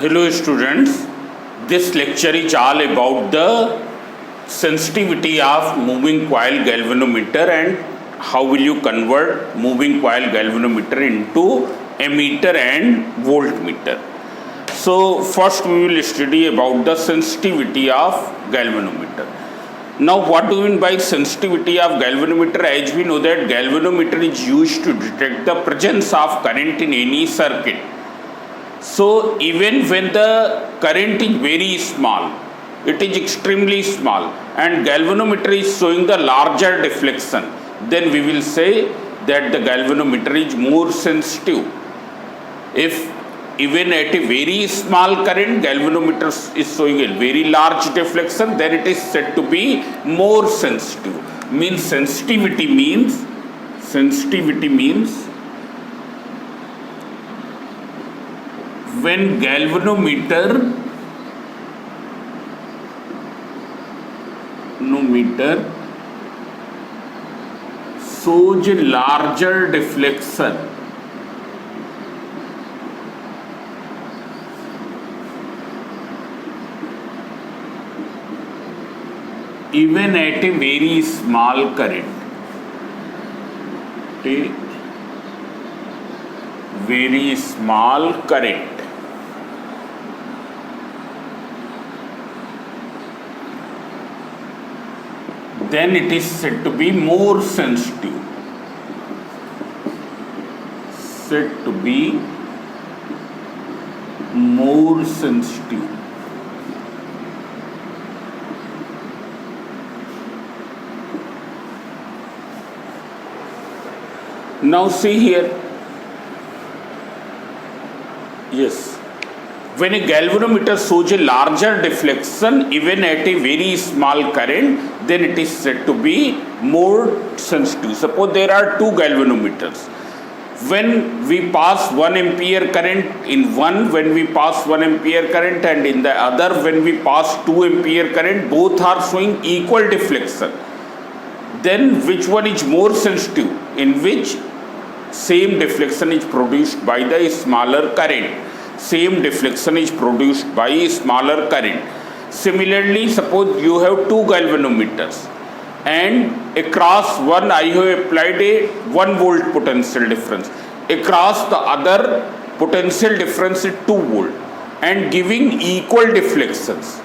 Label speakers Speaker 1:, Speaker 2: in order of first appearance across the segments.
Speaker 1: Hello students, this lecture is all about the sensitivity of moving coil galvanometer and how will you convert moving coil galvanometer into ammeter and voltmeter. So first we will study about the sensitivity of galvanometer. Now what do we mean by sensitivity of galvanometer? As we know that galvanometer is used to detect the presence of current in any circuit. So even when the current is very small, it is extremely small and galvanometer is showing the larger deflection, then we will say that the galvanometer is more sensitive. If even at a very small current galvanometer is showing a very large deflection, then it is said to be more sensitive. Sensitivity means when galvanometer shows a larger deflection even at a very small current. Very small current. Then it is said to be more sensitive. Now see here. Yes. When a galvanometer shows a larger deflection even at a very small current, then it is said to be more sensitive. Suppose there are two galvanometers. When we pass 1 ampere current in one, when we pass 1 ampere current, and in the other when we pass 2 ampere current, both are showing equal deflection. Then which one is more sensitive? In which same deflection is produced by the smaller current. Same deflection is produced by a smaller current. Similarly, suppose you have two galvanometers and across one I have applied a 1 volt potential difference. Across the other potential difference is 2 volt and giving equal deflections.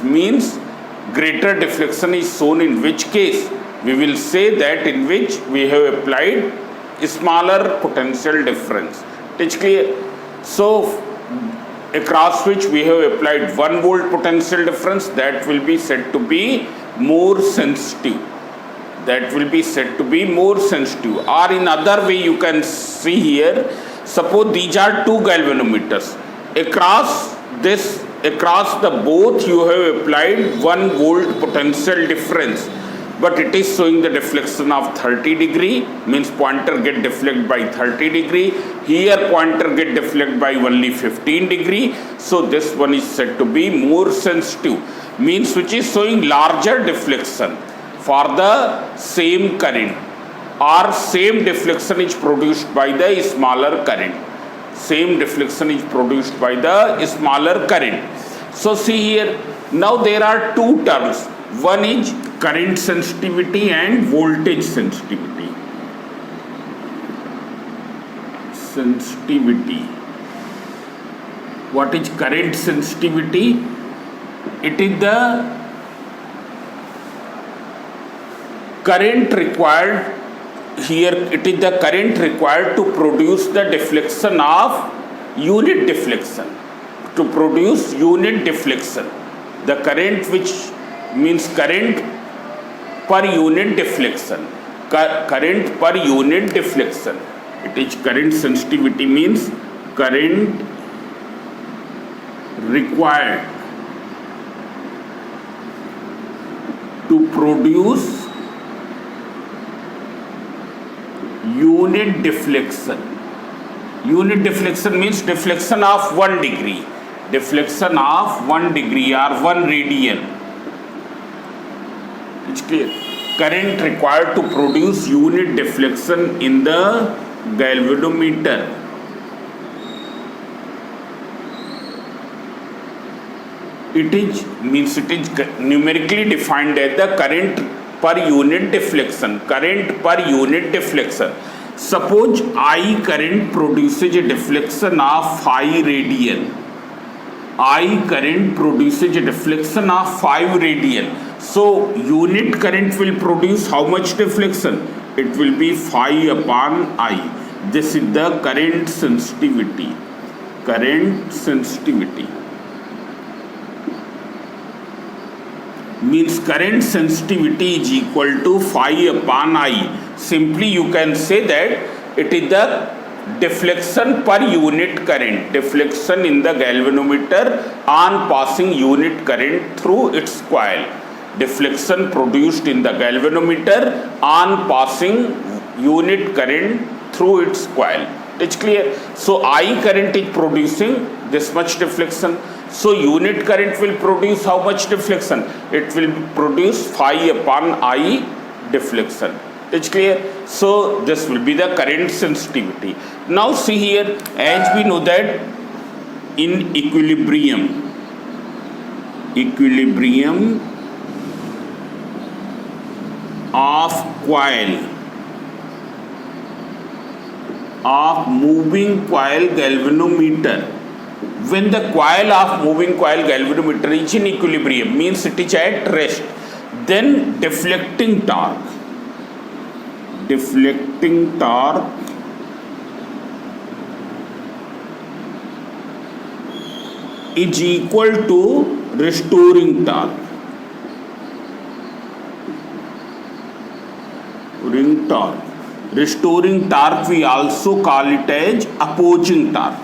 Speaker 1: Means greater deflection is shown, in which case we will say that in which we have applied a smaller potential difference. It is clear? So across which we have applied 1 volt potential difference, that will be said to be more sensitive. Or in other way you can see here, suppose these are two galvanometers. Across the both you have applied 1 volt potential difference, but it is showing the deflection of 30 degree, means pointer get deflect by 30 degree. Here pointer get deflect by only 15 degree. So this one is said to be more sensitive, means which is showing larger deflection for the same current, or same deflection is produced by the smaller current. So see here, now there are two terms. One is current sensitivity and voltage sensitivity. What is current sensitivity? It is the current required to produce the deflection of unit deflection. The current which means current per unit deflection. It is current sensitivity, means current required to produce unit deflection. Unit deflection means deflection of 1 degree. Or 1 radian. It's clear. Current required to produce unit deflection in the galvanometer. it is numerically defined as the current per unit deflection. Current per unit deflection. Suppose I current produces a deflection of phi radian. I current produces a deflection of 5 radian. So unit current will produce how much deflection? It will be phi upon I. This is the current sensitivity. Current sensitivity means current sensitivity is equal to phi upon I. Simply you can say that it is the deflection per unit current, deflection in the galvanometer on passing unit current through its coil, deflection produced in the galvanometer on passing unit current through its coil. It's clear. So I current is producing this much deflection. So unit current will produce how much deflection? It will produce phi upon I deflection. It's clear. So this will be the current sensitivity. Now see here, as we know that in equilibrium of coil, of moving coil galvanometer, when the coil of moving coil galvanometer is in equilibrium, means it is at rest, then deflecting torque is equal to restoring torque. Restoring torque we also call it as opposing torque.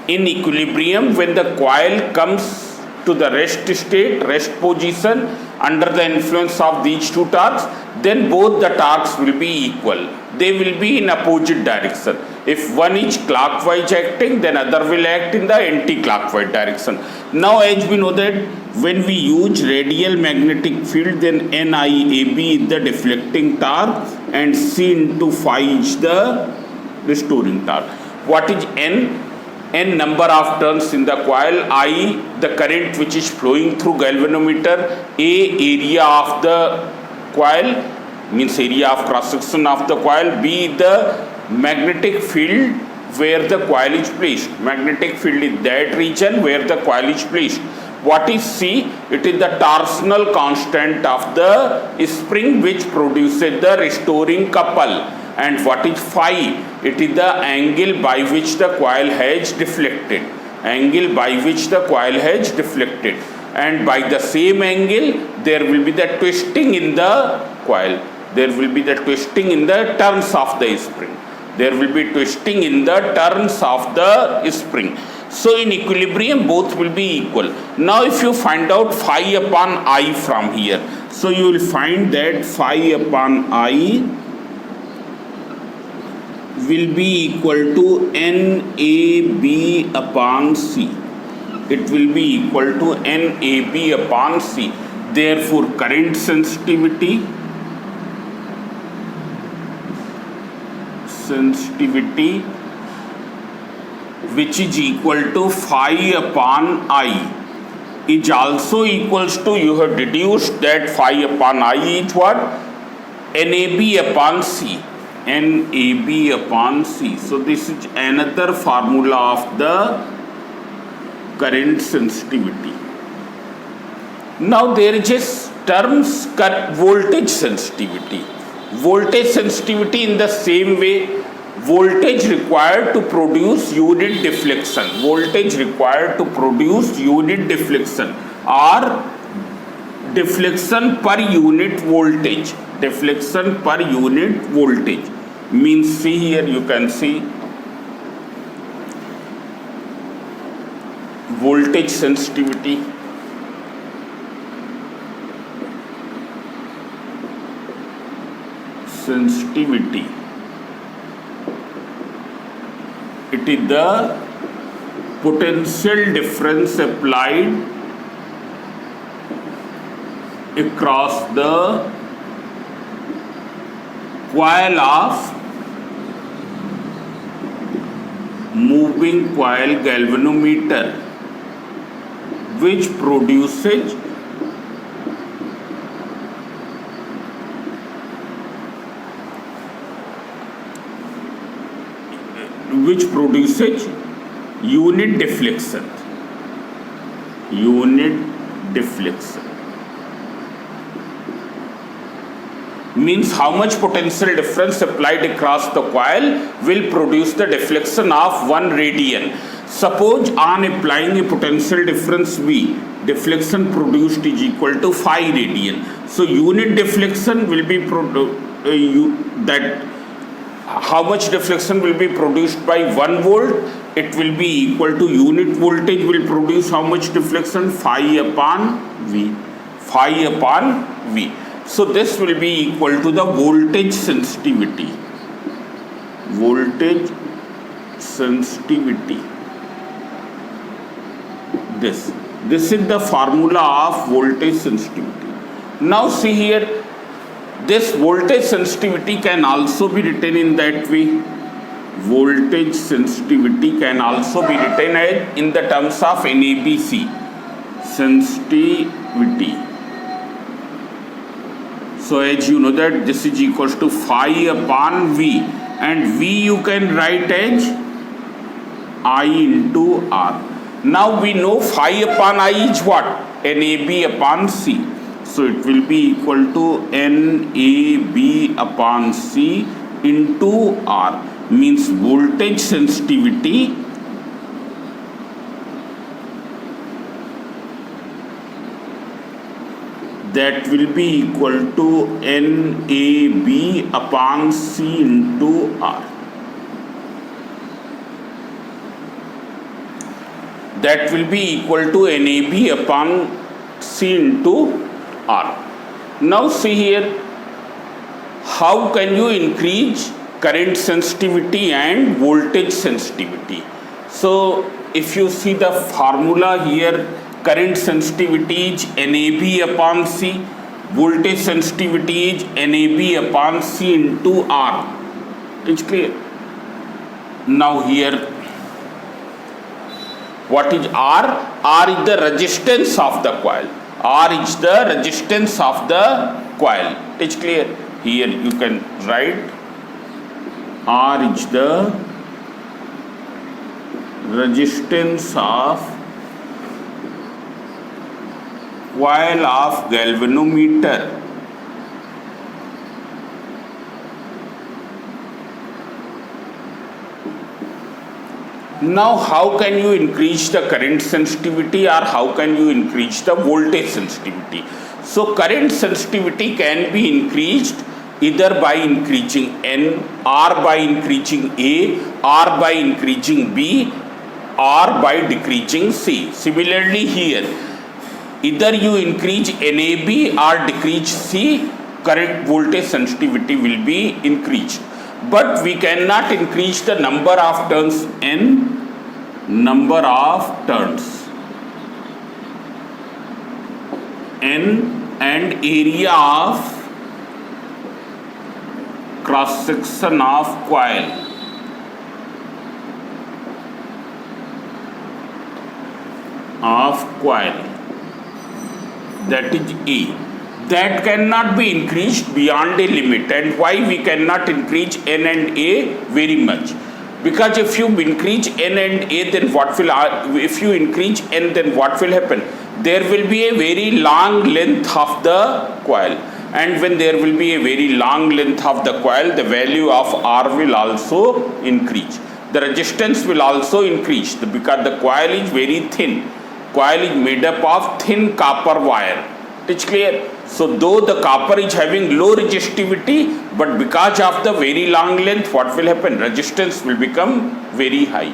Speaker 1: In equilibrium, when the coil comes to the rest state, rest position, under the influence of these two torques, then both the torques will be equal. They will be in opposite direction. If one is clockwise acting, then other will act in the anti-clockwise direction. Now as we know that when we use radial magnetic field, then NIAB is the deflecting torque and C into phi is the restoring torque. What is N? N number of turns in the coil, I the current which is flowing through galvanometer, A area of the coil means area of cross section of the coil, B the magnetic field where the coil is placed. Magnetic field is that region where the coil is placed. What is C? It is the torsional constant of the spring which produces the restoring couple. And what is phi? It is the angle by which the coil has deflected. Angle by which the coil has deflected. And by the same angle, there will be the twisting in the coil. There will be the twisting in the turns of the spring. There will be twisting in the turns of the spring. So in equilibrium, both will be equal. Now if you find out phi upon I from here, so you will find that phi upon I will be equal to NAB upon C. It will be equal to NAB upon C. Therefore, current sensitivity which is equal to phi upon I is also equals to, you have deduced that phi upon I is what? NAB upon C. NAB upon C. So this is another formula of the current sensitivity. Now there is a term voltage sensitivity. Voltage sensitivity in the same way, voltage required to produce unit deflection. Voltage required to produce unit deflection or deflection per unit voltage. Deflection per unit voltage means, see here you can see voltage sensitivity. It is the potential difference applied across the coil of moving coil galvanometer which produces unit deflection. Means how much potential difference applied across the coil will produce the deflection of 1 radian. Suppose on applying a potential difference V, deflection produced is equal to 5 radian. So unit deflection will be how much deflection will be produced by 1 volt? It will be equal to unit voltage will produce how much deflection? Phi upon V. So this will be equal to the voltage sensitivity. This is the formula of voltage sensitivity. Now see here, this voltage sensitivity can also be written in that way. Voltage sensitivity can also be written as in the terms of NABC. Sensitivity. So as you know that this is equals to phi upon V, and V you can write as I into R. Now we know phi upon I is what? NAB upon C. So it will be equal to NAB upon C into R. Means voltage sensitivity that will be equal to NAB upon C into R. That will be equal to NAB upon C into R. Now see here, how can you increase current sensitivity and voltage sensitivity? So if you see the formula here, current sensitivity is NAB upon C, voltage sensitivity is NAB upon C into R. It's clear? Now here, what is R? R is the resistance of the coil. It's clear? Here you can write R is the resistance of coil of galvanometer. Now how can you increase the current sensitivity, or how can you increase the voltage sensitivity? So current sensitivity can be increased either by increasing N, or by increasing A, or by increasing B, or by decreasing C. Similarly here, either you increase NAB or decrease C, current voltage sensitivity will be increased. But we cannot increase the number of turns N, and area of cross section of coil. That is A. That cannot be increased beyond a limit. And why we cannot increase N and A very much? Because if you increase N and A, then what will happen? There will be a very long length of the coil. And when there will be a very long length of the coil, the value of R will also increase. The resistance will also increase because the coil is very thin. Coil is made up of thin copper wire. It's clear? So though the copper is having low resistivity, but because of the very long length, what will happen? Resistance will become very high.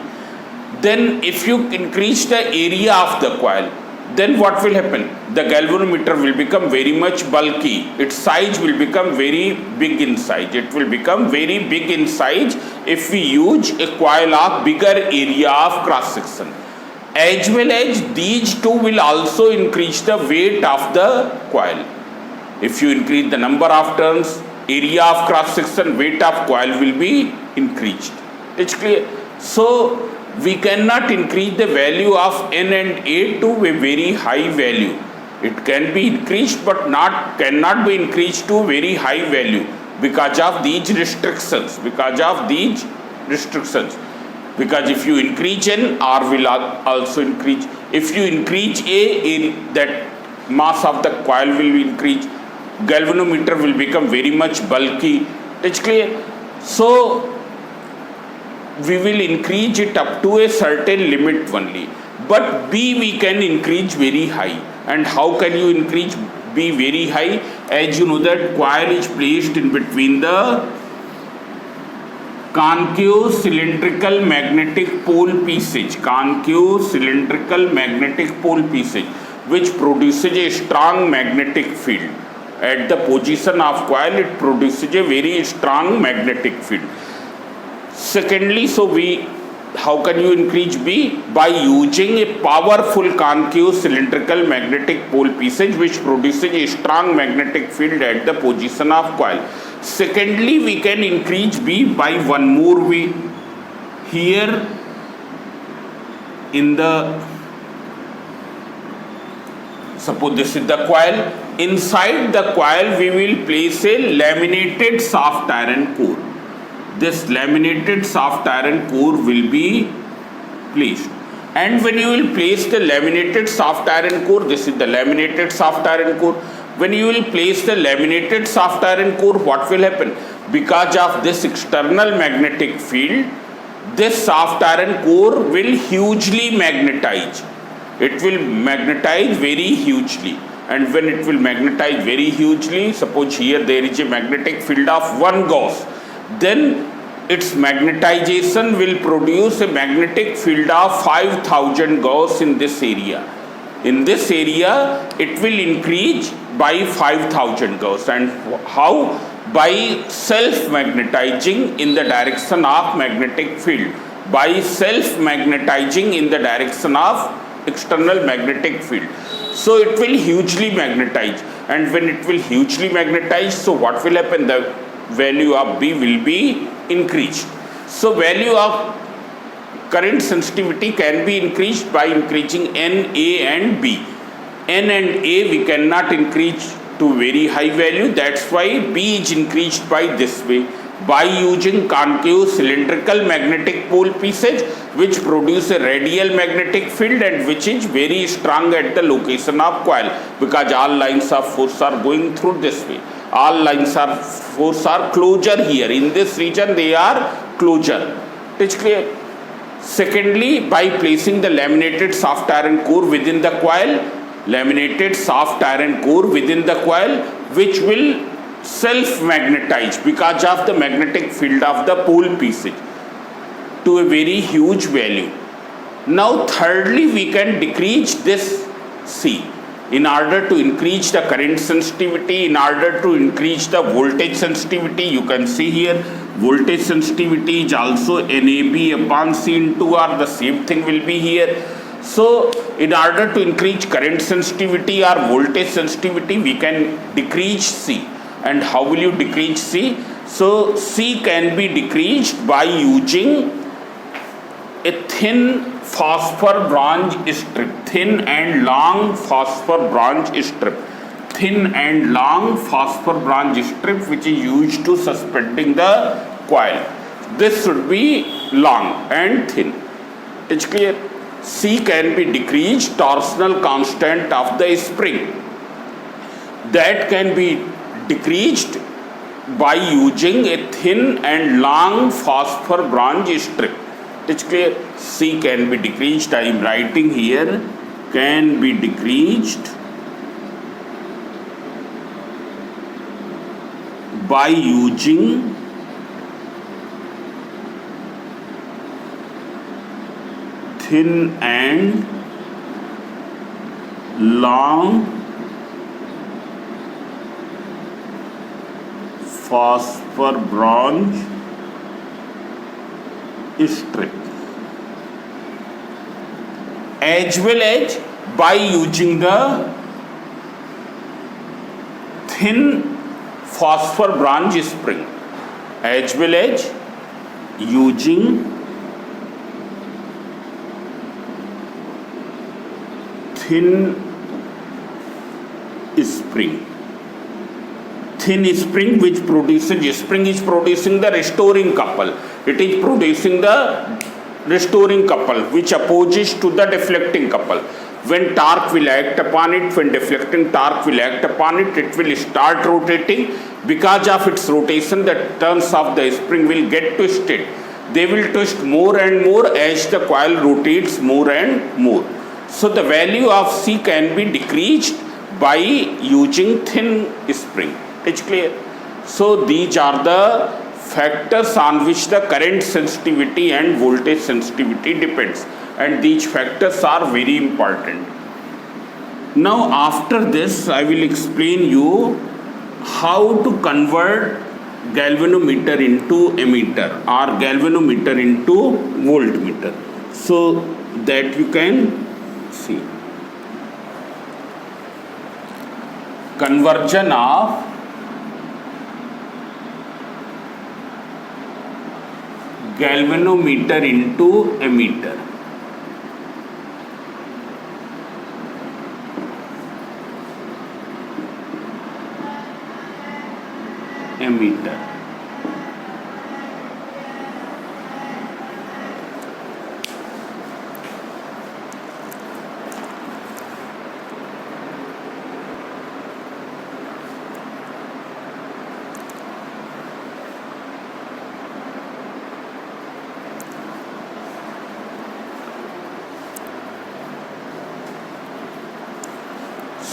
Speaker 1: Then if you increase the area of the coil, then what will happen? The galvanometer will become very much bulky. Its size will become very big in size. It will become very big in size if we use a coil of bigger area of cross section. As well as these two will also increase the weight of the coil. If you increase the number of turns, area of cross section, weight of coil will be increased. It's clear? So we cannot increase the value of N and A to a very high value. It can be increased but cannot be increased to a very high value because of these restrictions. Because if you increase N, R will also increase. If you increase A, that mass of the coil will increase. Galvanometer will become very much bulky. It's clear? So we will increase it up to a certain limit only. But B we can increase very high. And how can you increase B very high? As you know that coil is placed in between the concave cylindrical magnetic pole pieces, which produces a strong magnetic field. At the position of coil, it produces a very strong magnetic field. Secondly, how can you increase B? By using a powerful concave cylindrical magnetic pole pieces which produces a strong magnetic field at the position of coil. Secondly, we can increase B by one more way. Here in the, suppose this is the coil. Inside the coil we will place a laminated soft iron core. This laminated soft iron core will be placed. And when you will place the laminated soft iron core, this is the laminated soft iron core. When you will place the laminated soft iron core, what will happen? Because of this external magnetic field, this soft iron core will hugely magnetize. It will magnetize very hugely. And when it will magnetize very hugely, suppose here there is a magnetic field of 1 Gauss, then its magnetization will produce a magnetic field of 5000 Gauss in this area. In this area, it will increase by 5000 Gauss. And how? By self-magnetizing in the direction of magnetic field. By self-magnetizing in the direction of external magnetic field. So it will hugely magnetize. And when it will hugely magnetize, so what will happen? The value of B will be increased. So value of current sensitivity can be increased by increasing N, A and B. N and A we cannot increase to very high value. That's why B is increased by this way. By using concave cylindrical magnetic pole pieces which produce a radial magnetic field and which is very strong at the location of coil, because all lines of force are going through this way. All lines of force are closure here. In this region they are closure. It is clear? Secondly, by placing the laminated soft iron core within the coil, which will self-magnetize because of the magnetic field of the pole pieces to a very huge value. Now thirdly, we can decrease this C. In order to increase the current sensitivity, in order to increase the voltage sensitivity, you can see here voltage sensitivity is also NAB upon C into R, the same thing will be here. So in order to increase current sensitivity or voltage sensitivity, we can decrease C. And how will you decrease C? So C can be decreased by using a thin phosphor bronze strip, thin and long phosphor bronze strip, which is used to suspending the coil. This should be long and thin. It's clear? C can be decreased, torsional constant of the spring. That can be decreased by using a thin and long phosphor bronze strip. It's clear? C can be decreased. I am writing here, can be decreased by using thin and long phosphor bronze strip, as well as by using the thin phosphor bronze spring, as well as using thin spring. Thin spring which produces, spring is producing the restoring couple. It is producing the restoring couple which opposes to the deflecting couple. When torque will act upon it, when deflecting torque will act upon it, it will start rotating. Because of its rotation, the turns of the spring will get twisted. They will twist more and more as the coil rotates more and more. So the value of C can be decreased by using thin spring. It's clear? So these are the factors on which the current sensitivity and voltage sensitivity depends, and these factors are very important. Now after this I will explain you how to convert galvanometer into ammeter or galvanometer into voltmeter, so that you can see conversion of galvanometer into ammeter.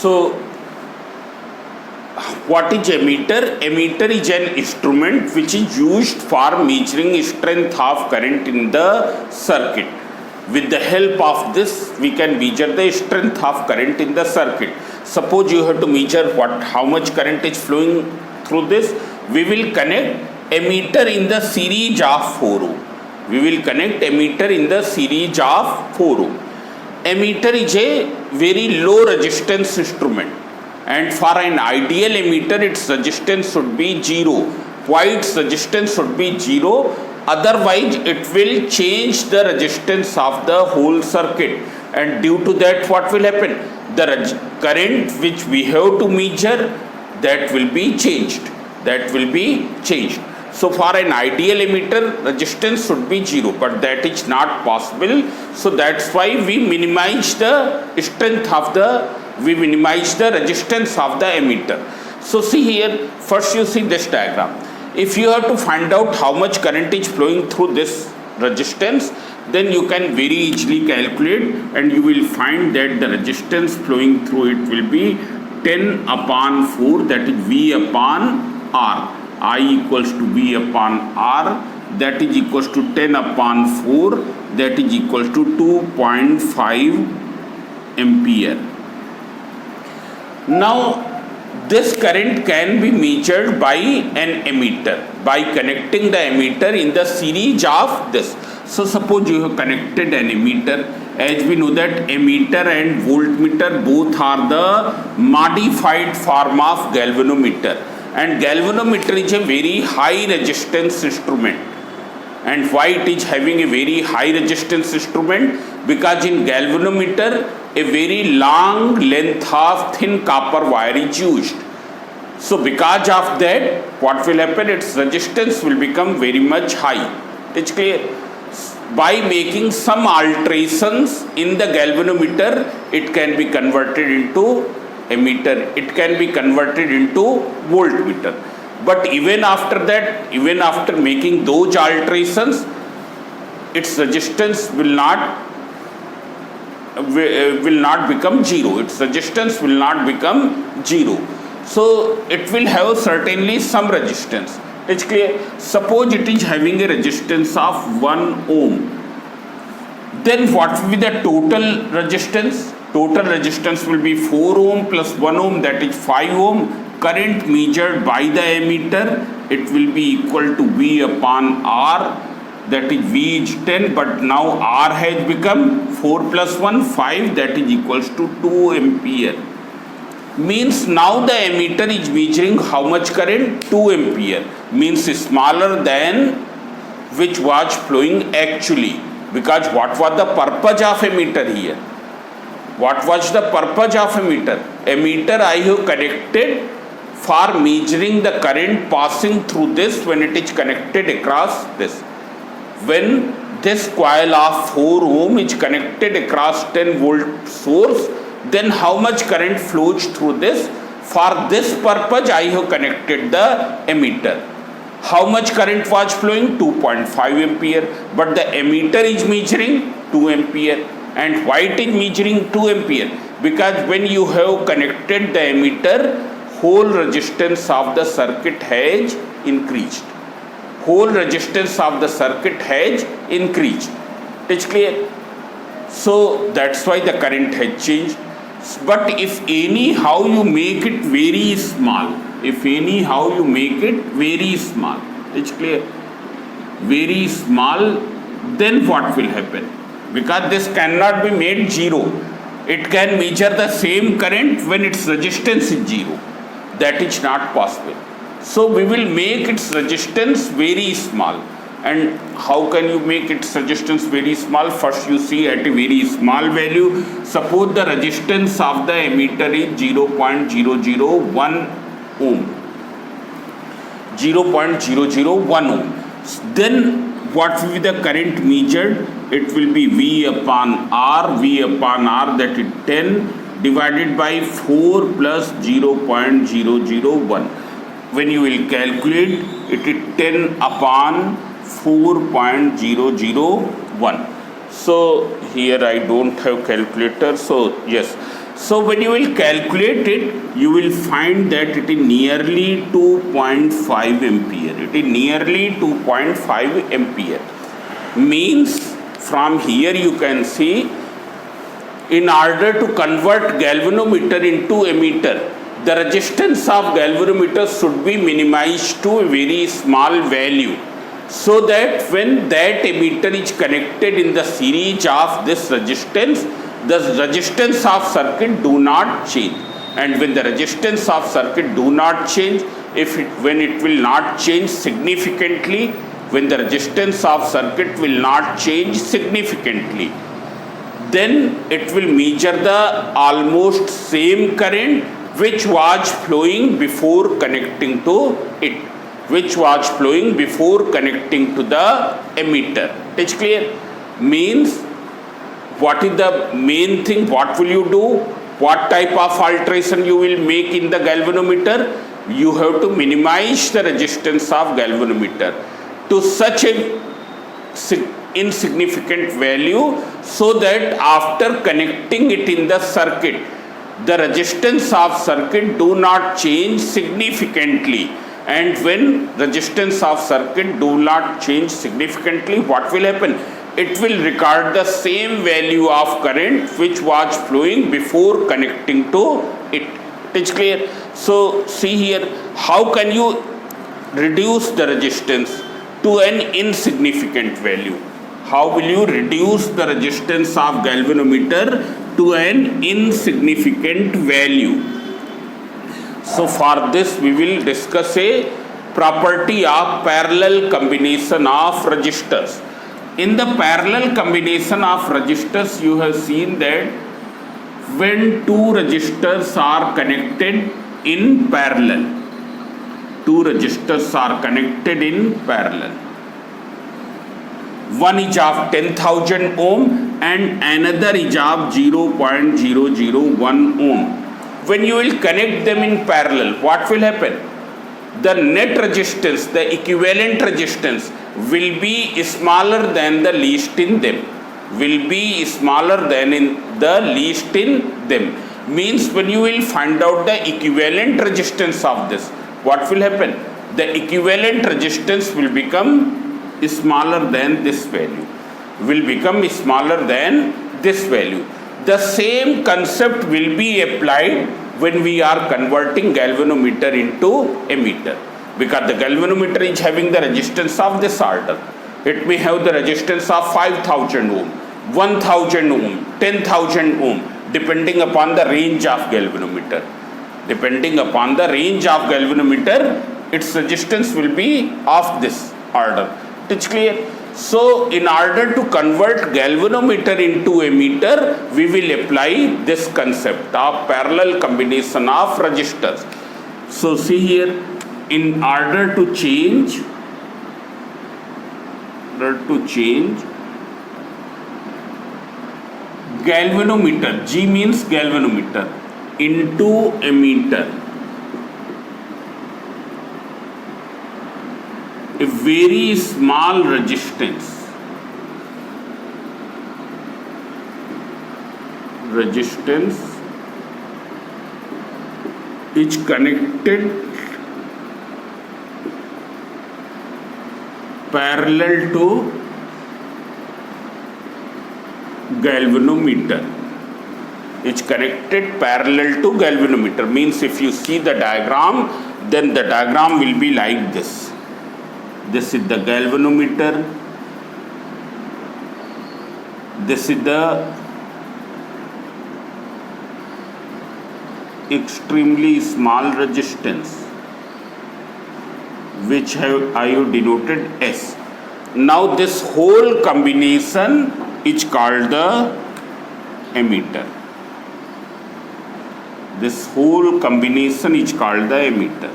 Speaker 1: So what is ammeter? Ammeter is an instrument which is used for measuring strength of current in the circuit. With the help of this, we can measure the strength of current in the circuit. Suppose you have to measure how much current is flowing through this. We will connect ammeter in the series of 4 ohm. We will connect ammeter in the series of 4 ohm. Ammeter is a very low resistance instrument, and for an ideal ammeter its resistance should be 0. Why its resistance should be 0? Otherwise it will change the resistance of the whole circuit, and due to that what will happen? The current which we have to measure, that will be changed. So for an ideal ammeter resistance should be 0, but that is not possible. So that's why we minimize the resistance of the ammeter. So see here, first you see this diagram. If you have to find out how much current is flowing through this resistance, then you can very easily calculate, and you will find that the resistance flowing through it will be 10 upon 4, that is V upon R. I equals to V upon R, that is equals to 10 upon 4, that is equals to 2.5 ampere. Now this current can be measured by an ammeter by connecting the ammeter in the series of this. So suppose you have connected an ammeter. As we know that ammeter and voltmeter both are the modified form of galvanometer. And galvanometer is a very high resistance instrument. And why it is having a very high resistance instrument? Because in galvanometer a very long length of thin copper wire is used. So because of that, what will happen? Its resistance will become very much high. It's clear? By making some alterations in the galvanometer, it can be converted into ammeter, it can be converted into voltmeter. But even after that, even after making those alterations, its resistance will not become 0. Its resistance will not become 0. So it will have certainly some resistance. It's clear? Suppose it is having a resistance of 1 ohm. Then what will be the total resistance? Total resistance will be 4 ohm plus 1 ohm, that is 5 ohm. Current measured by the ammeter, it will be equal to V upon R, that is V is 10, but now R has become 4 plus 1, 5, that is equals to 2 ampere. Means now the ammeter is measuring how much current? 2 ampere. Means smaller than which was flowing actually. Because what was the purpose of ammeter here? What was the purpose of a meter? A meter I have connected for measuring the current passing through this when it is connected across this. When this coil of 4 ohm is connected across 10 volt source, then how much current flows through this? For this purpose I have connected the ammeter. How much current was flowing? 2.5 ampere, but the ammeter is measuring 2 ampere. And why it is measuring 2 ampere? Because when you have connected the ammeter, whole resistance of the circuit has increased. Whole resistance of the circuit has increased. It's clear? So that's why the current has changed. But if anyhow you make it very small, it's clear, very small, then what will happen? Because this cannot be made zero. It can measure the same current when its resistance is zero. That is not possible. So we will make its resistance very small. And how can you make its resistance very small? First you see at a very small value. Suppose the resistance of the ammeter is 0.001 ohm. 0.001 ohm. Then what will be the current measured? It will be V upon R that is 10 divided by 4 plus 0.001. When you will calculate, it is 10 upon 4.001. So here I don't have calculator, so yes. So when you will calculate it, you will find that it is nearly 2.5 ampere. It is nearly 2.5 ampere. Means from here you can see, in order to convert galvanometer into ammeter, the resistance of galvanometer should be minimized to a very small value, so that when that ammeter is connected in the series of this resistance, the resistance of circuit do not change. And when the resistance of circuit do not change, when it will not change significantly, when the resistance of circuit will not change significantly, then it will measure the almost same current which was flowing before connecting to it, which was flowing before connecting to the ammeter. It's clear? Means, what is the main thing? What will you do? What type of alteration you will make in the galvanometer? You have to minimize the resistance of galvanometer to such a insignificant value, so that after connecting it in the circuit, the resistance of circuit do not change significantly. And when resistance of circuit do not change significantly, what will happen? It will record the same value of current which was flowing before connecting to it. It's clear? So see here, how can you reduce the resistance to an insignificant value? How will you reduce the resistance of galvanometer to an insignificant value? So for this we will discuss a property of parallel combination of resistors. In the parallel combination of resistors, you have seen that when two resistors are connected in parallel, one is of 10,000 ohm and another is of 0.001 ohm. When you will connect them in parallel, what will happen? The net resistance, the equivalent resistance, will be smaller than the least in them. Means when you will find out the equivalent resistance of this, what will happen? The equivalent resistance will become smaller than this value. The same concept will be applied when we are converting galvanometer into ammeter, because the galvanometer is having the resistance of this order. It may have the resistance of 5,000 ohm, 1,000 ohm, 10,000 ohm, depending upon the range of galvanometer. Its resistance will be of this order. It's clear? So in order to convert galvanometer into ammeter, we will apply this concept of parallel combination of resistors. So see here, in order to change galvanometer, G means galvanometer, into ammeter, a very small resistance is connected parallel to galvanometer. It's connected parallel to galvanometer, means if you see the diagram, then the diagram will be like this. This is the galvanometer, this is the extremely small resistance, which I have denoted S. Now this whole combination is called the ammeter. This whole combination is called the ammeter.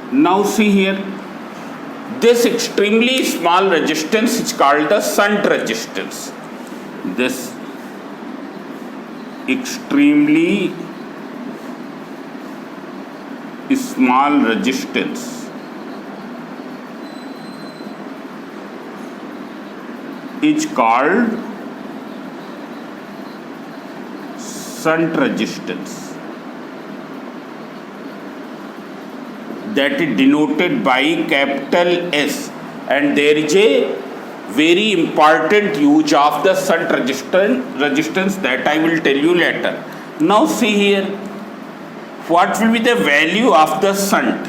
Speaker 1: Now see here, this extremely small resistance is called the shunt resistance. This extremely small resistance is called shunt resistance. That is denoted by capital S, and there is a very important use of the shunt resistance that I will tell you later. Now see here, what will be the value of the shunt?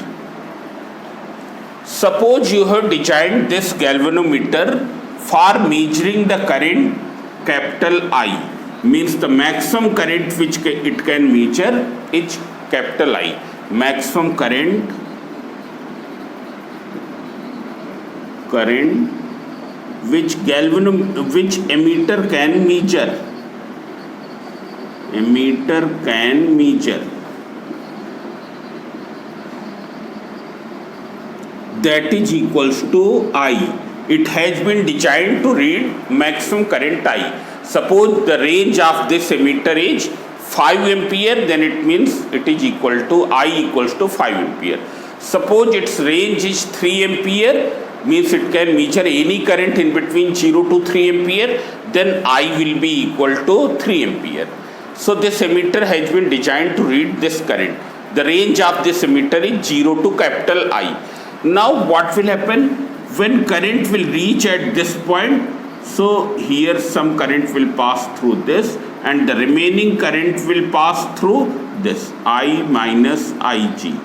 Speaker 1: Suppose you have designed this galvanometer for measuring the current capital I, means the maximum current which it can measure is capital I, maximum current which ammeter can measure. That is equals to I. It has been designed to read maximum current I. Suppose the range of this ammeter is 5 ampere, then it means it is equal to I equals to 5 ampere. Suppose its range is 3 ampere, means it can measure any current in between 0 to 3 ampere, then I will be equal to 3 ampere. So this ammeter has been designed to read this current. The range of this ammeter is 0 to capital I. Now what will happen when current will reach at this point? So here some current will pass through this, and the remaining current will pass through this, I minus Ig.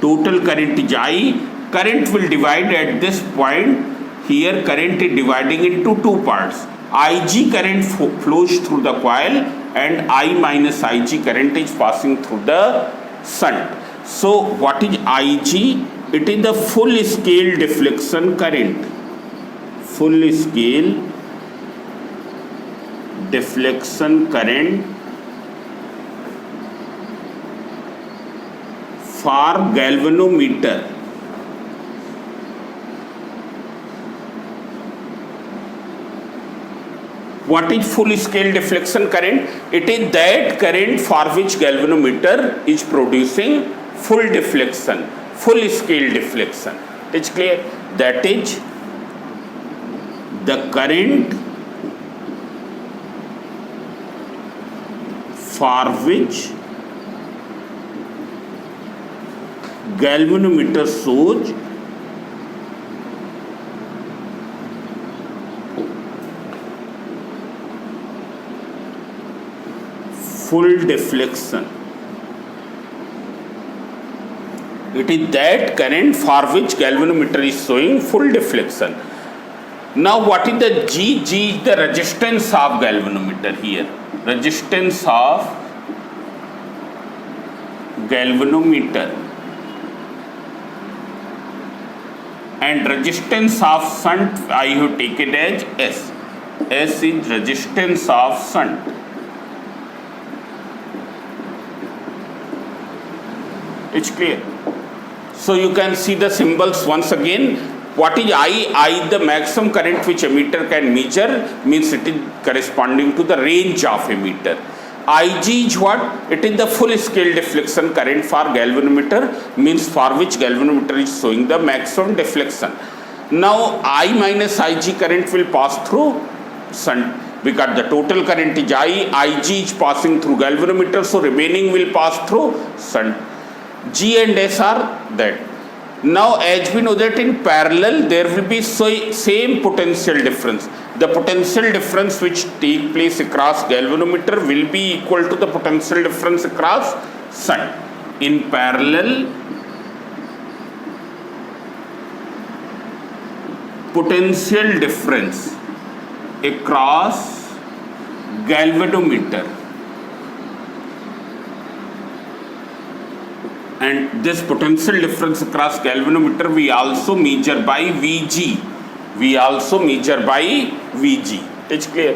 Speaker 1: Total current is I. Current will divide at this point. Here current is dividing into two parts. Ig current flows through the coil, and I minus Ig current is passing through the shunt. So what is Ig? It is the full scale deflection current. Full scale deflection current for galvanometer. What is full scale deflection current? It is that current for which galvanometer is producing full deflection, full scale deflection. It's clear? That is the current for which galvanometer shows full deflection. It is that current for which galvanometer is showing full deflection. Now what is the G? G is the resistance of galvanometer here. Resistance of galvanometer. and resistance of shunt I have taken as S. S is resistance of shunt. It's clear. So you can see the symbols once again. What is I? I, the maximum current which emitter can measure, means it is corresponding to the range of emitter. Ig is what? It is the full scale deflection current for galvanometer, means for which galvanometer is showing the maximum deflection. Now I minus Ig current will pass through shunt, because the total current is I, Ig is passing through galvanometer, so remaining will pass through shunt. G and S are that. Now as we know that in parallel there will be same potential difference. The potential difference which take place across galvanometer will be equal to the potential difference across shunt. In parallel, potential difference across galvanometer, and this potential difference across galvanometer we also measure by Vg. We also measure by Vg. It's clear.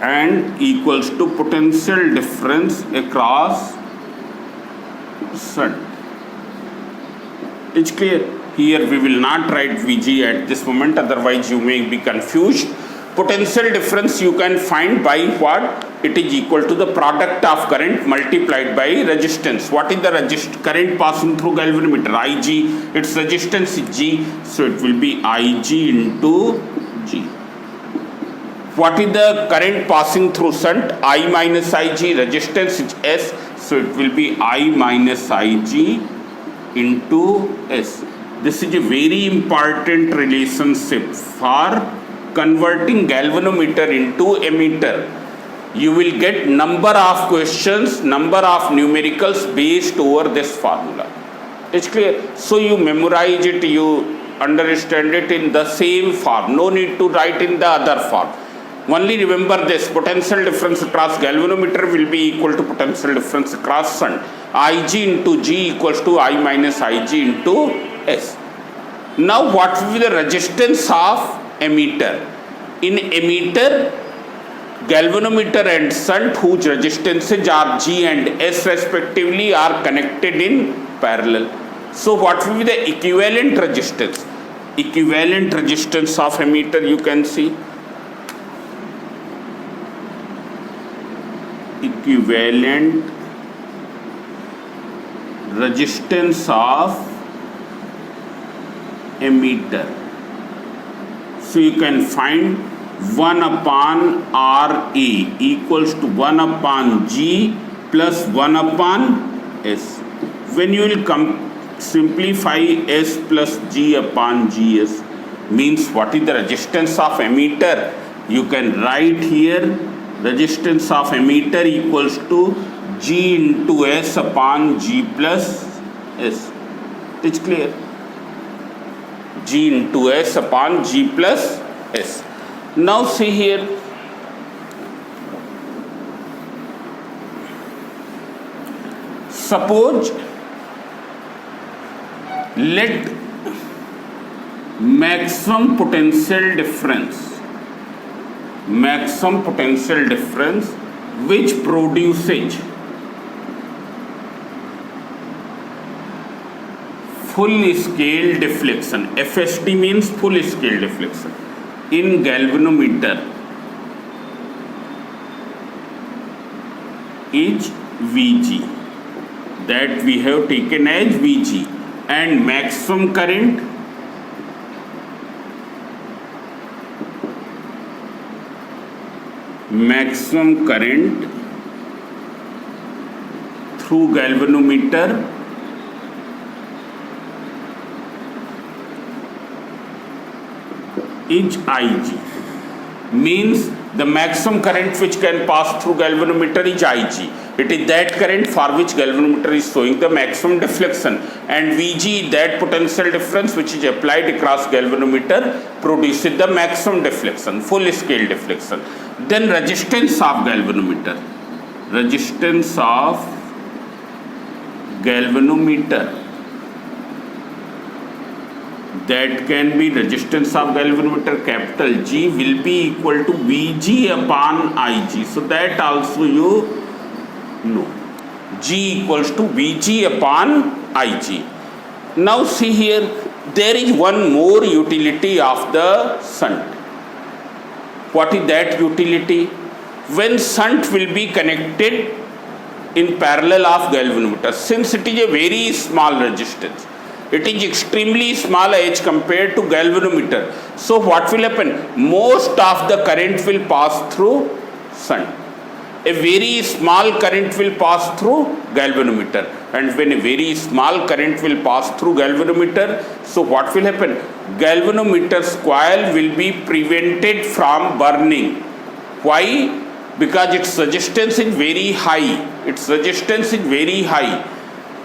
Speaker 1: And equals to potential difference across shunt. It's clear. Here we will not write Vg at this moment, otherwise you may be confused. Potential difference you can find by what? It is equal to the product of current multiplied by resistance. What is the current passing through galvanometer? Ig. Its resistance is G. So it will be Ig into G. What is the current passing through shunt? I minus Ig. Resistance is S. So it will be I minus Ig into S. This is a very important relationship for converting galvanometer into emitter. You will get number of questions, number of numericals based over this formula. It's clear. So you memorize it, you understand it in the same form. No need to write in the other form. Only remember this: potential difference across galvanometer will be equal to potential difference across shunt. Ig into G equals to I minus Ig into S. Now what will be the resistance of emitter? In emitter, galvanometer and shunt, whose resistances are G and S respectively, are connected in parallel. So what will be the equivalent resistance? Equivalent resistance of emitter you can see. Equivalent resistance of emitter. So you can find 1 upon Ra equals to 1 upon G plus 1 upon S. When you will simplify S plus G upon Gs, means what is the resistance of emitter? You can write here resistance of emitter equals to G into S upon G plus S. It's clear. G into S upon G plus S. Now see here, suppose let maximum potential difference which produces full scale deflection. FSD means full scale deflection in galvanometer is Vg, that we have taken as Vg, and maximum current through galvanometer is Ig, means the maximum current which can pass through galvanometer is Ig. It is that current for which galvanometer is showing the maximum deflection, and Vg, that potential difference which is applied across galvanometer, produces the maximum deflection, full scale deflection. Then resistance of galvanometer that can be resistance of galvanometer capital G will be equal to Vg upon Ig. So that also you know. G equals to Vg upon Ig. Now see here, there is one more utility of the shunt. What is that utility? When shunt will be connected in parallel of galvanometer, since it is a very small resistance, it is extremely small as compared to galvanometer. So what will happen? Most of the current will pass through shunt. A very small current will pass through galvanometer, and when a very small current will pass through galvanometer, so what will happen? Galvanometer's coil will be prevented from burning. Why? Because its resistance is very high. Its resistance is very high,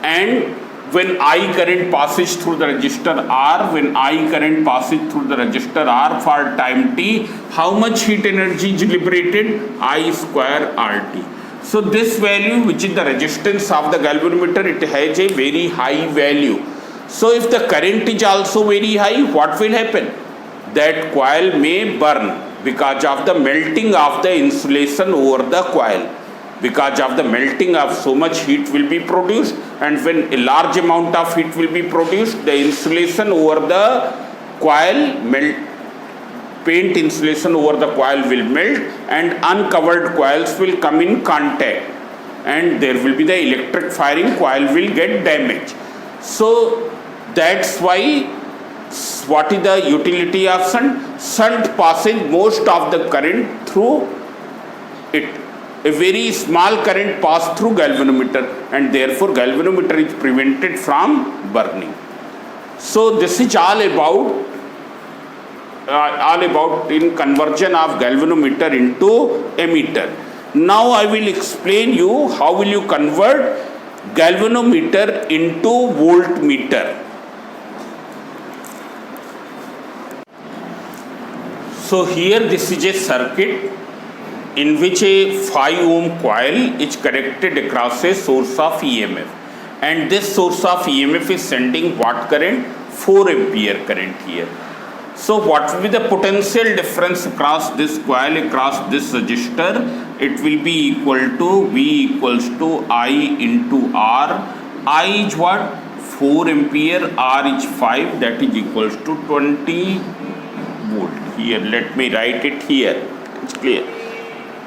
Speaker 1: and when I current passes through the resistor R, when I current passes through the resistor R for time t, how much heat energy is liberated? I square RT. So this value, which is the resistance of the galvanometer, it has a very high value. So if the current is also very high, what will happen? That coil may burn because of the melting of the insulation over the coil. Because of the melting of so much heat will be produced, and when a large amount of heat will be produced, the insulation over the coil melt, paint insulation over the coil will melt, and uncovered coils will come in contact, and there will be the electric firing, coil will get damaged. So that's why, what is the utility of shunt? Shunt passes most of the current through it. A very small current pass through galvanometer, and therefore galvanometer is prevented from burning. So this is all about in conversion of galvanometer into ammeter. Now I will explain you how will you convert galvanometer into voltmeter. So here this is a circuit in which a 5 ohm coil is connected across a source of EMF, and this source of EMF is sending what current? 4 ampere current here. So what will be the potential difference across this coil, across this resistor? It will be equal to V equals to I into R. I is what? 4 ampere, R is 5, that is equals to 20 volt. Here let me write it here, it's clear.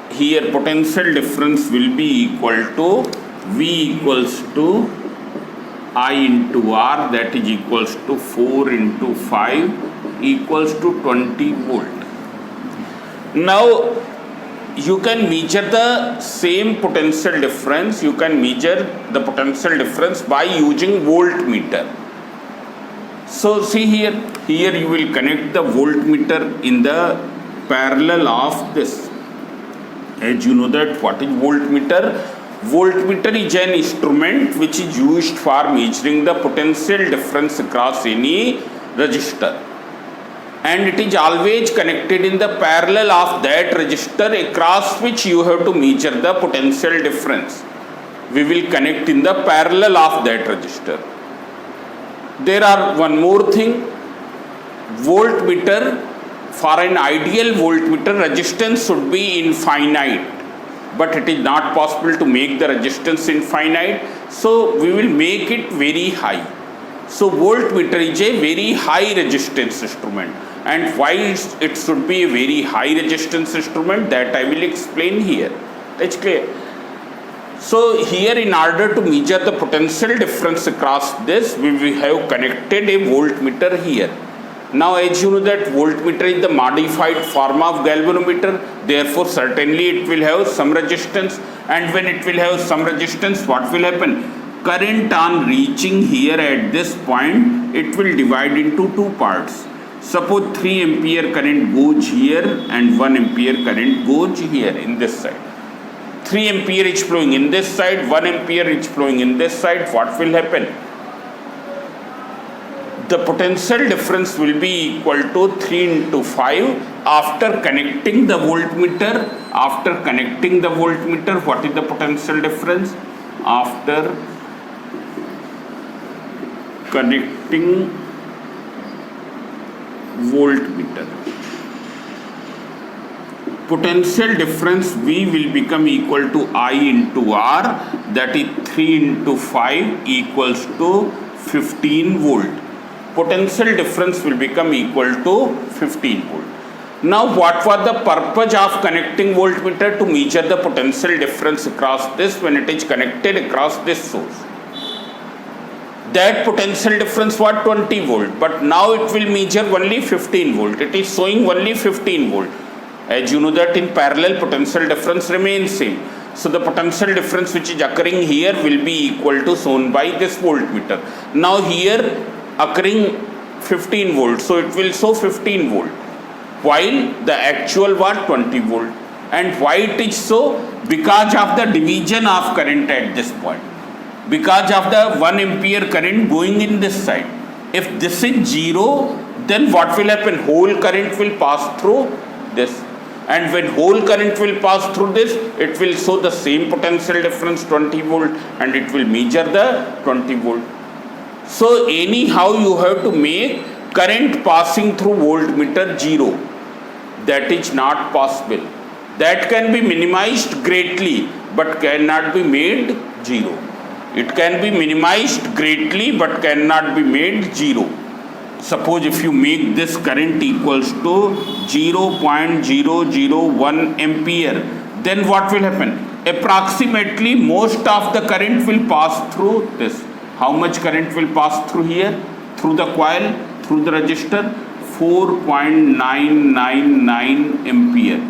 Speaker 1: Here potential difference will be equal to V equals to I into R, that is equals to 4 into 5 equals to 20 volt. Now you can measure the same potential difference, you can measure the potential difference by using voltmeter. So see here you will connect the voltmeter in the parallel of this. As you know that what is voltmeter? Voltmeter is an instrument which is used for measuring the potential difference across any resistor, and it is always connected in the parallel of that resistor across which you have to measure the potential difference. We will connect in the parallel of that resistor. There are one more thing. Voltmeter, for an ideal voltmeter, resistance should be infinite, but it is not possible to make the resistance infinite, so we will make it very high. So voltmeter is a very high resistance instrument, and why it should be a very high resistance instrument, that I will explain here. It's clear. So here, in order to measure the potential difference across this, we will have connected a voltmeter here. Now as you know that voltmeter is the modified form of galvanometer, therefore certainly it will have some resistance, and when it will have some resistance, what will happen? Current on reaching here at this point, it will divide into two parts. Suppose 3 ampere current goes here and 1 ampere current goes here in this side. 3 ampere is flowing in this side, 1 ampere is flowing in this side. What will happen? The potential difference will be equal to 3 into 5 after connecting the voltmeter. After connecting the voltmeter, what is the potential difference? After connecting voltmeter. Potential difference V will become equal to I into R, that is 3 into 5 equals to 15 volt. Potential difference will become equal to 15 volt. Now what was the purpose of connecting voltmeter? To measure the potential difference across this when it is connected across this source. That potential difference was 20 volt, but now it will measure only 15 volt. It is showing only 15 volt. As you know that in parallel potential difference remains same. So the potential difference which is occurring here will be equal to shown by this voltmeter. Now here occurring 15 volt, so it will show 15 volt, while the actual was 20 volt. And why it is so? Because of the division of current at this point. Because of the 1 ampere current going in this side. If this is 0, then what will happen? Whole current will pass through this. And when whole current will pass through this, it will show the same potential difference 20 volt, and it will measure the 20 volt. So anyhow you have to make current passing through voltmeter 0. That is not possible. That can be minimized greatly but cannot be made 0. It can be minimized greatly but cannot be made 0. Suppose if you make this current equals to 0.001 ampere, then what will happen? Approximately most of the current will pass through this. How much current will pass through here? Through the coil, through the resistor? 4.999 ampere.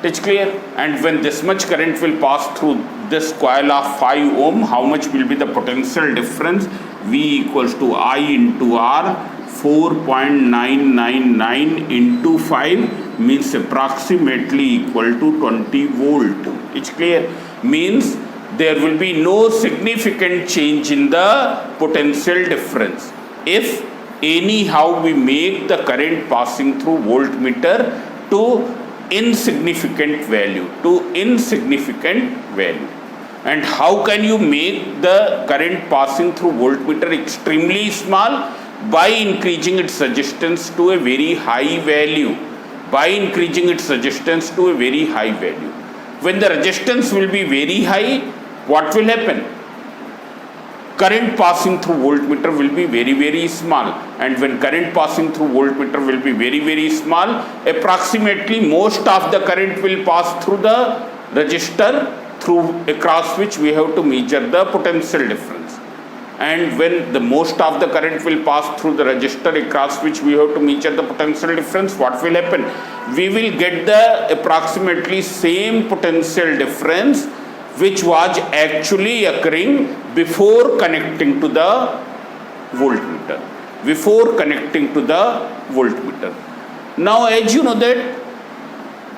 Speaker 1: It's clear? And when this much current will pass through this coil of 5 ohm, how much will be the potential difference? V equals to I into R. 4.999 into 5 means approximately equal to 20 volt. It's clear? Means there will be no significant change in the potential difference if anyhow we make the current passing through voltmeter to insignificant value, And how can you make the current passing through voltmeter extremely small? By increasing its resistance to a very high value. When the resistance will be very high, what will happen? Current passing through voltmeter will be very, very small. And when current passing through voltmeter will be very, very small, approximately most of the current will pass through the resistor across which we have to measure the potential difference. And when the most of the current will pass through the resistor across which we have to measure the potential difference, what will happen? We will get the approximately same potential difference which was actually occurring before connecting to the voltmeter. Now as you know that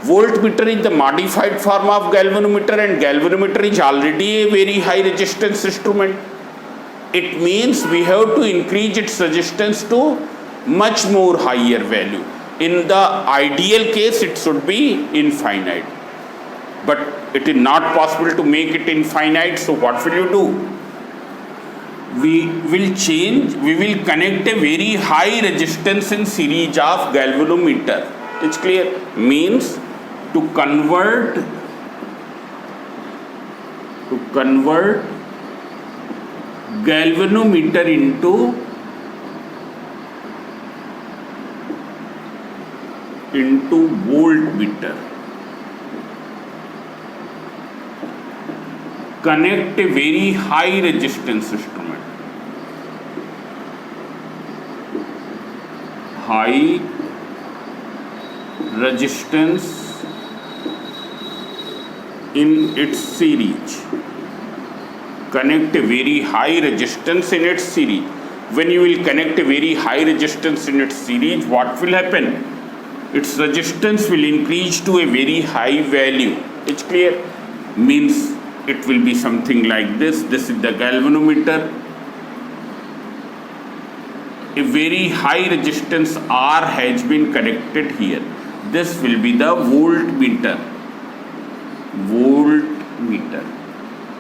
Speaker 1: voltmeter is the modified form of galvanometer, and galvanometer is already a very high resistance instrument. It means we have to increase its resistance to much more higher value. In the ideal case, it should be infinite. But it is not possible to make it infinite, so what will you do? We will connect a very high resistance in series of galvanometer. It's clear? Means to convert galvanometer into voltmeter. Connect a very high resistance instrument. High resistance in its series. Connect a very high resistance in its series. When you will connect a very high resistance in its series, what will happen? Its resistance will increase to a very high value. It's clear? Means it will be something like this. This is the galvanometer. A very high resistance R has been connected here. This will be the voltmeter.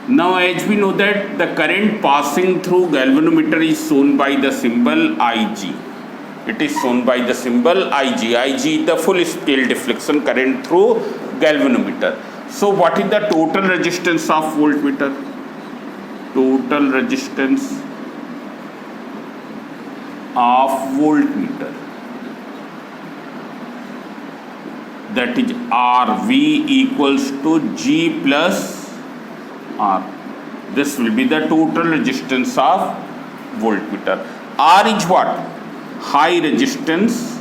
Speaker 1: Now as we know that the current passing through galvanometer is shown by the symbol Ig. It is shown by the symbol Ig. Ig is the full scale deflection current through galvanometer. So what is the total resistance of voltmeter? Total resistance of voltmeter, that is RV equals to G plus R. This will be the total resistance of voltmeter. R is what? High resistance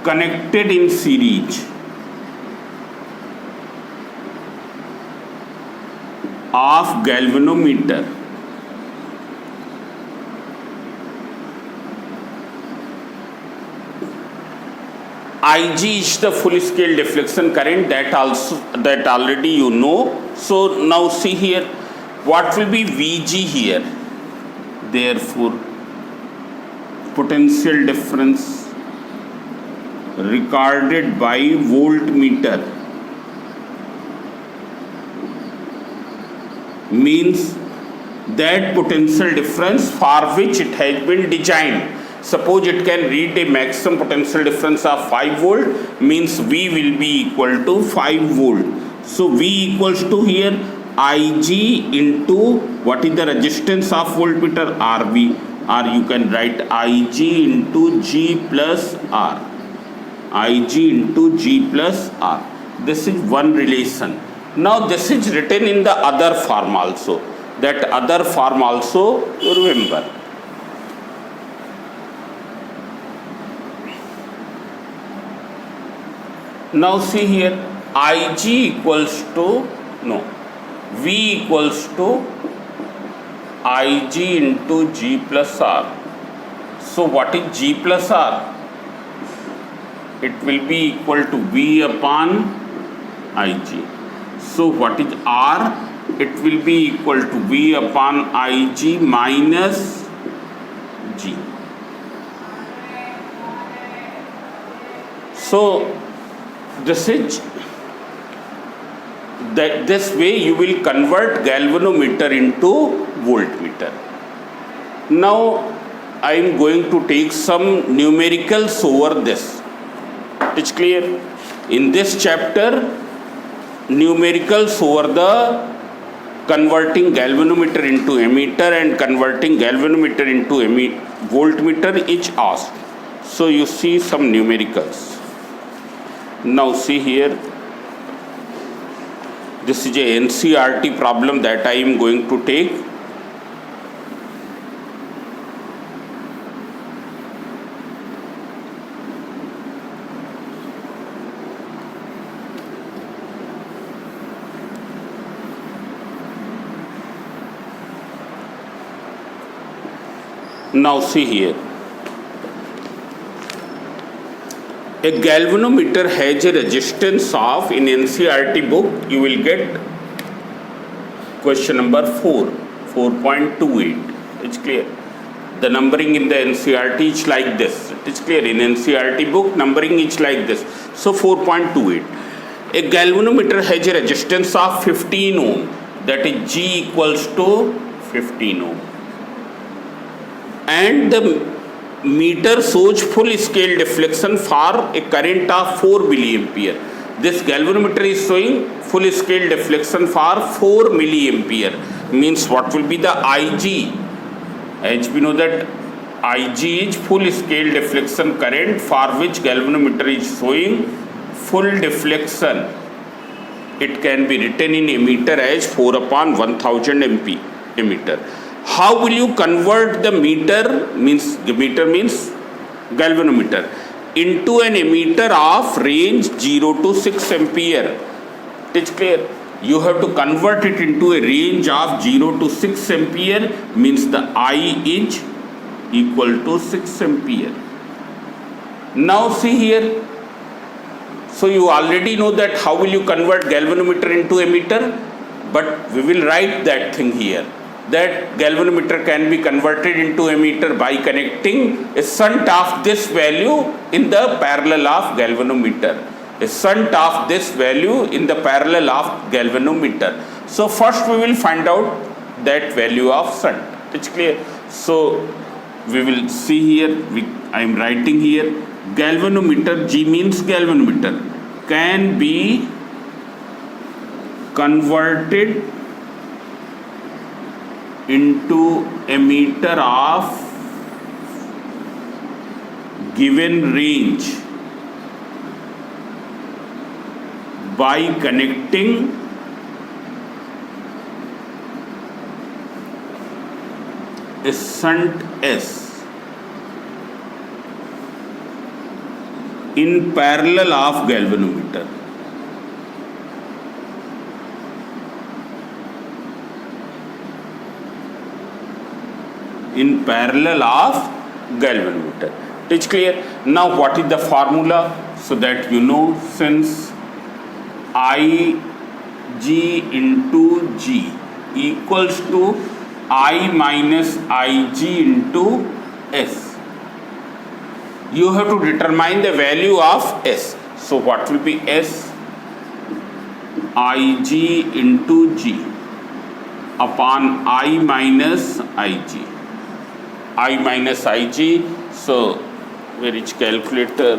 Speaker 1: connected in series of galvanometer. Ig is the full scale deflection current, that already you know. So now see here, what will be Vg here? Therefore, potential difference recorded by voltmeter means that potential difference for which it has been designed. Suppose it can read a maximum potential difference of 5 volt, means V will be equal to 5 volt. So V equals to here Ig into what is the resistance of voltmeter? Rv, or you can write Ig into G plus R. Ig into G plus R. This is one relation. Now this is written in the other form also. That other form also remember. Now see here, Ig equals to, V equals to Ig into G plus R. So what is G plus R? It will be equal to V upon Ig. So what is R? It will be equal to V upon Ig minus G. So this is that this way you will convert galvanometer into voltmeter. Now I am going to take some numericals over this. It's clear? In this chapter, numericals over the converting galvanometer into ammeter and converting galvanometer into voltmeter is asked. So you see some numericals. Now see here, this is a NCERT problem that I am going to take. Now see here, a galvanometer has a resistance of, in NCERT book you will get question number 4.28. It's clear. The numbering in the NCERT is like this. It's clear. In NCERT book numbering is like this. So 4.28. A galvanometer has a resistance of 15 ohm, that is G equals to 15 ohm. And the meter shows full scale deflection for a current of 4 milliampere. This galvanometer is showing full scale deflection for 4 milliampere. Means what will be the Ig? As we know that Ig is full scale deflection current for which galvanometer is showing full deflection. It can be written in ammeter as 4/1000 ammeter. How will you convert the meter means galvanometer into an ammeter of range 0 to 6 ampere? It's clear. You have to convert it into a range of 0 to 6 ampere, means the I is equal to 6 ampere. Now see here. So you already know that how will you convert galvanometer into ammeter, but we will write that thing here. That galvanometer can be converted into ammeter by connecting a shunt of this value in the parallel of galvanometer. A shunt of this value in the parallel of galvanometer. So first we will find out that value of shunt. It's clear. So we will see here, I am writing here, galvanometer, G means galvanometer, can be converted into a meter of given range by connecting a shunt S in parallel of galvanometer. In parallel of galvanometer. It is clear. Now what is the formula? So that you know, since Ig into G equals to I minus Ig into S, you have to determine the value of S. So what will be S? Ig into G upon I minus Ig. I minus Ig, so where is calculator?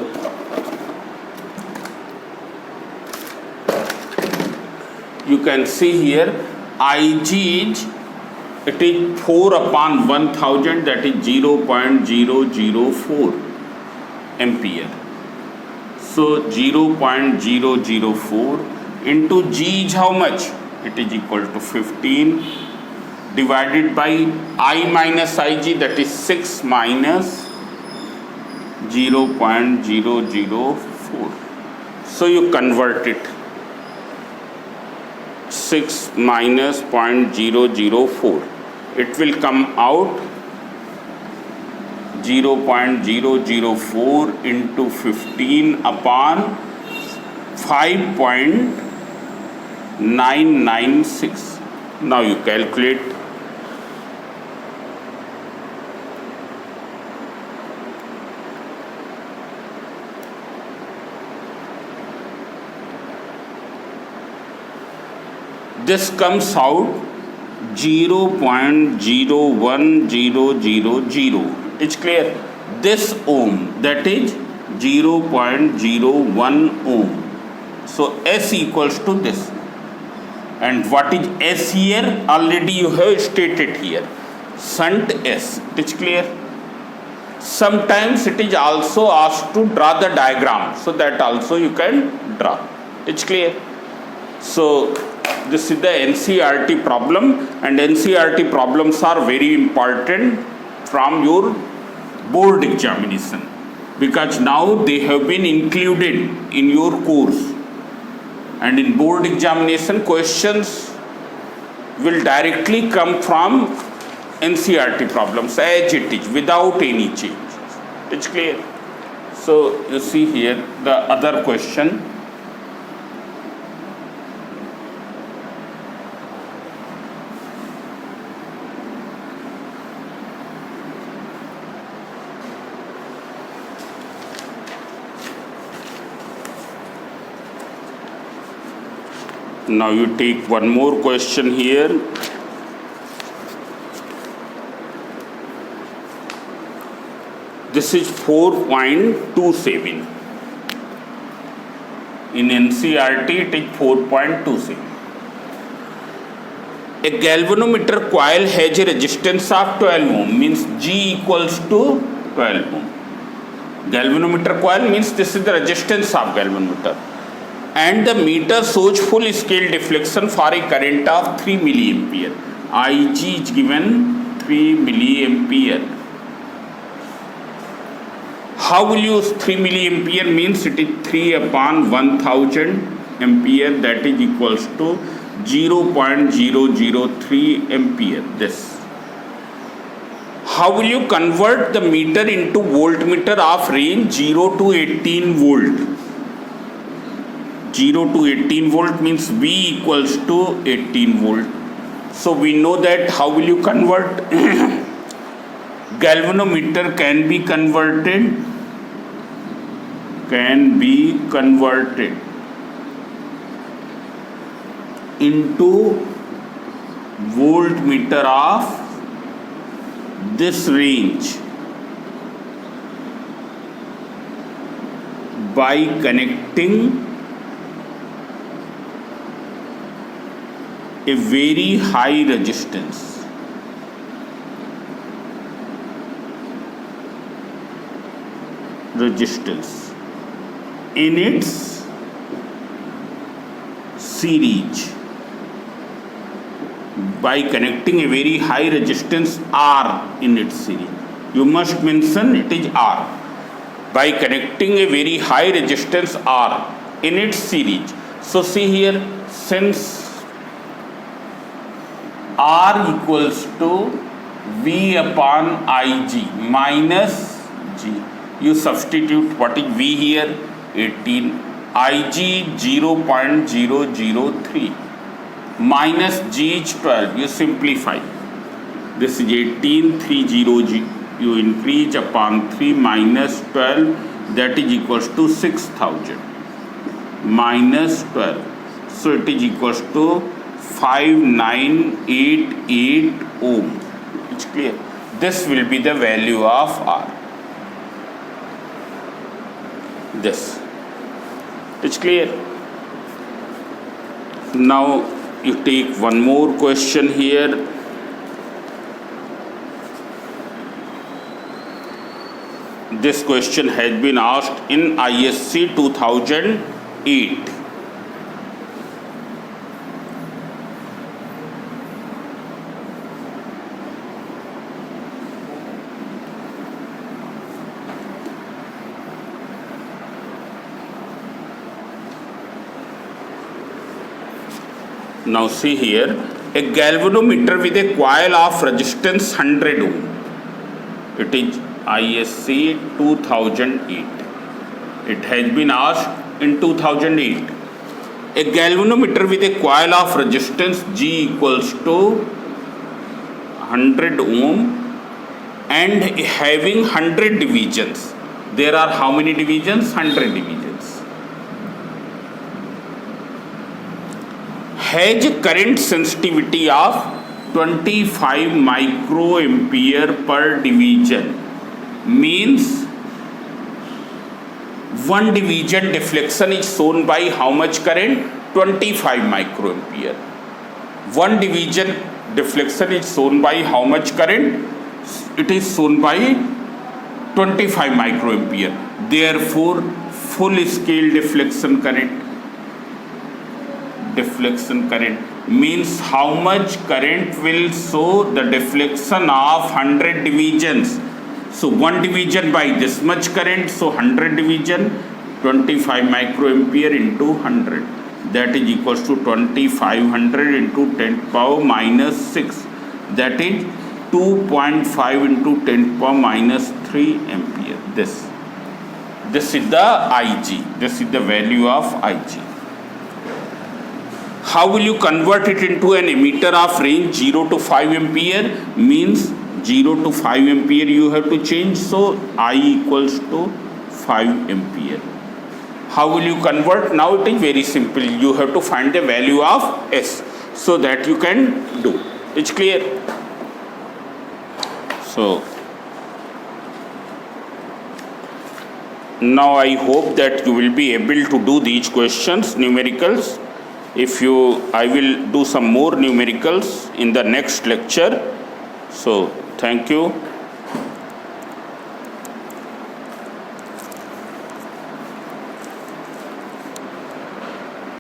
Speaker 1: You can see here Ig is, it is 4 upon 1000, that is 0.004 ampere. So 0.004 into G is how much? It is equal to 15 divided by I minus Ig, that is 6 minus 0.004. So you convert it. 6 minus 0.004. It will come out 0.004 into 15 upon 5.996. Now you calculate. This comes out 0.01000. It's clear. This ohm, that is 0.01 ohm. So S equals to this. And what is S here? Already you have stated here. Shunt S. It's clear. Sometimes it is also asked to draw the diagram. So that also you can draw. It's clear. So this is the NCERT problem, and NCERT problems are very important from your board examination, because now they have been included in your course, and in board examination questions will directly come from NCERT problems as it is, without any change. It's clear. So you see here the other question. Now you take one more question here. This is 4.27. In NCERT it is 4.27. A galvanometer coil has a resistance of 12 ohm, means G equals to 12 ohm. Galvanometer coil means this is the resistance of galvanometer. And the meter shows full scale deflection for a current of 3 milliampere. Ig is given 3 milliampere. How will you use 3 milliampere? Means it is 3 upon 1000 ampere, that is equals to 0.003 ampere. This. How will you convert the meter into voltmeter of range 0 to 18 volt? 0 to 18 volt means V equals to 18 volt. So we know that. How will you convert? Galvanometer can be converted into voltmeter of this range by connecting a very high resistance in its series. By connecting a very high resistance R in its series. You must mention it is R. By connecting a very high resistance R in its series. So see here, since R equals to V upon Ig minus G. You substitute what is V here? 18. Ig 0.003 minus G is 12. You simplify. This is 18, 30 you increase upon 3 minus 12, that is equals to 6000 minus 12. So it is equals to 5988 ohm. It's clear. This will be the value of R. This. It's clear. Now you take one more question here. This question has been asked in ISC 2008. Now see here, a galvanometer with a coil of resistance 100 ohm. It is ISC 2008. It has been asked in 2008. A galvanometer with a coil of resistance G equals to 100 ohm and having 100 divisions. There are how many divisions? 100 divisions. Has current sensitivity of 25 microampere per division. Means one division deflection is shown by how much current? 25 microampere. One division deflection is shown by how much current? It is shown by 25 microampere. Therefore, full scale deflection current means how much current will show the deflection of 100 divisions. So one division by this much current, so 100 division, 25 microampere into 100. That is equals to 2500 into 10 power minus 6. That is 2.5 into 10 power minus 3 ampere. This is the Ig. This is the value of Ig. How will you convert it into an emitter of range 0 to 5 ampere? Means 0 to 5 ampere you have to change. So I equals to 5 ampere. How will you convert? Now it is very simple. You have to find the value of S. So that you can do. It's clear? So now I hope that you will be able to do these questions, numericals. I will do some more numericals in the next lecture. So thank you.